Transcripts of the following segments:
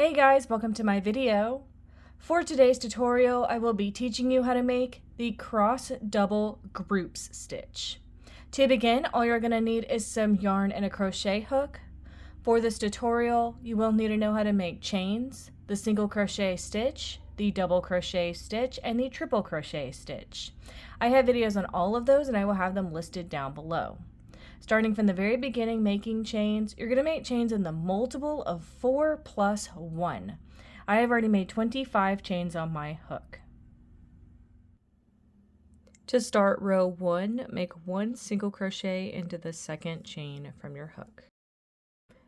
Hey guys, welcome to my video. For today's tutorial, I will be teaching you how to make the cross double groups stitch. To begin, all you're going to need is some yarn and a crochet hook. For this tutorial, you will need to know how to make chains, the single crochet stitch, the double crochet stitch, and the triple crochet stitch. I have videos on all of those and I will have them listed down below. Starting from the very beginning making chains, you're going to make chains in the multiple of 4 plus 1. I have already made 25 chains on my hook. To start row 1, make 1 single crochet into the second chain from your hook.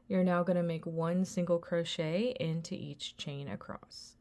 You're now going to make 1 single crochet into each chain across.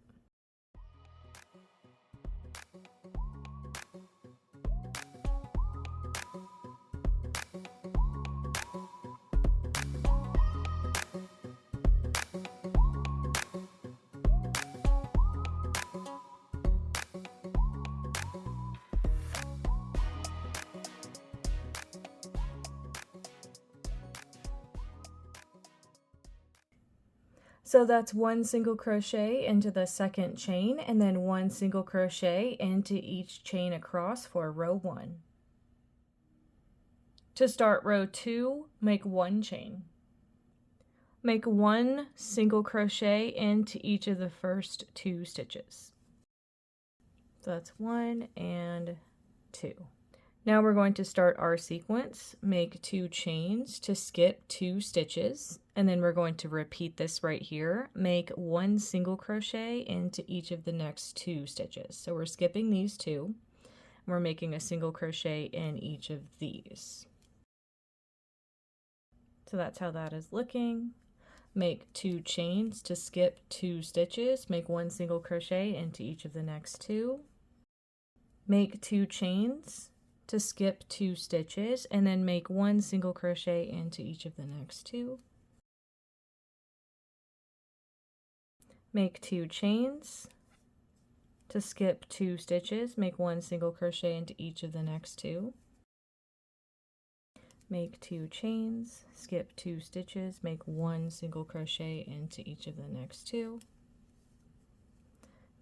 So that's 1 single crochet into the second chain and then 1 single crochet into each chain across for row 1. To start row 2, make 1 chain. Make 1 single crochet into each of the first 2 stitches. So that's 1 and 2. Now we're going to start our sequence, make 2 chains to skip 2 stitches, and then we're going to repeat this right here, make 1 single crochet into each of the next 2 stitches. So we're skipping these 2, and we're making a single crochet in each of these. So that's how that is looking. Make 2 chains to skip 2 stitches, make 1 single crochet into each of the next 2. Make 2 chains to skip 2 stitches and then make 1 single crochet into each of the next 2. Make 2 chains to skip 2 stitches, make 1 single crochet into each of the next 2. Make 2 chains, skip 2 stitches, make 1 single crochet into each of the next 2.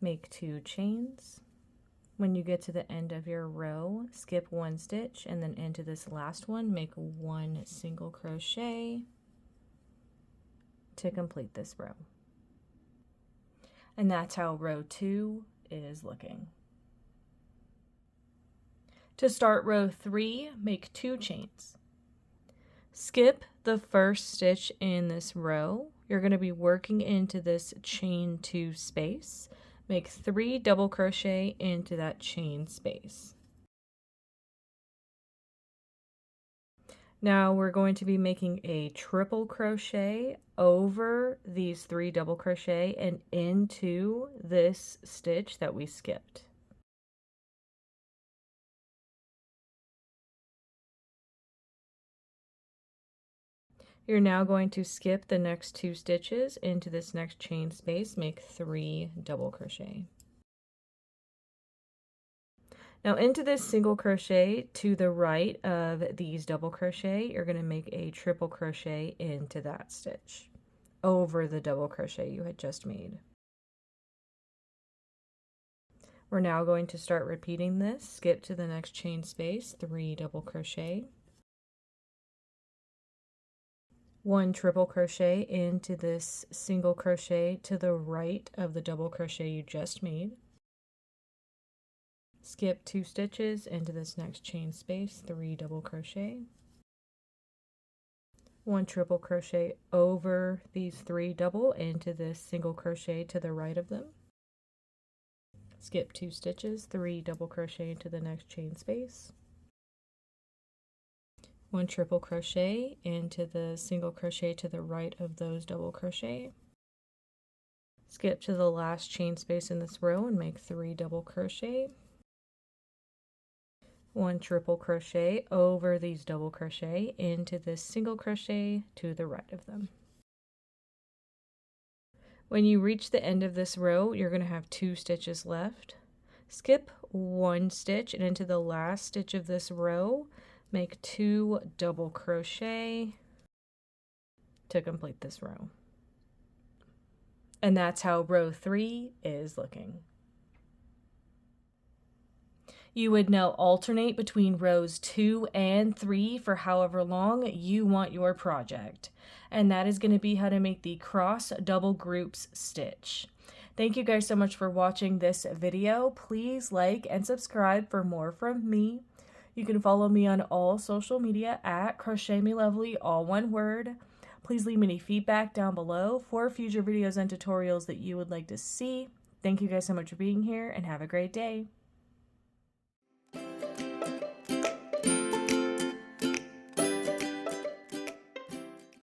Make 2 chains. When you get to the end of your row, skip 1 stitch and then into this last one, make 1 single crochet to complete this row. And that's how row 2 is looking. To start row 3, make 2 chains. Skip the first stitch in this row. You're going to be working into this chain 2 space. Make 3 double crochet into that chain space. Now we're going to be making a triple crochet over these 3 double crochet and into this stitch that we skipped. You're now going to skip the next 2 stitches into this next chain space, make 3 double crochet. Now into this single crochet to the right of these double crochet, you're going to make a triple crochet into that stitch over the double crochet you had just made. We're now going to start repeating this. Skip to the next chain space, 3 double crochet. 1 triple crochet into this single crochet to the right of the double crochet you just made. Skip 2 stitches into this next chain space, 3 double crochet. 1 triple crochet over these 3 double into this single crochet to the right of them. Skip 2 stitches, 3 double crochet into the next chain space. 1 triple crochet into the single crochet to the right of those double crochet. Skip to the last chain space in this row and make 3 double crochet. 1 triple crochet over these double crochet into this single crochet to the right of them. When you reach the end of this row, you're going to have 2 stitches left. Skip 1 stitch and into the last stitch of this row, make 2 double crochet to complete this row. And that's how row 3 is looking. You would now alternate between rows 2 and 3 for however long you want your project. And that is going to be how to make the cross double groups stitch. Thank you guys so much for watching this video. Please like and subscribe for more from me. You can follow me on all social media at crochetmelovely, all one word. Please leave me any feedback down below for future videos and tutorials that you would like to see. Thank you guys so much for being here and have a great day.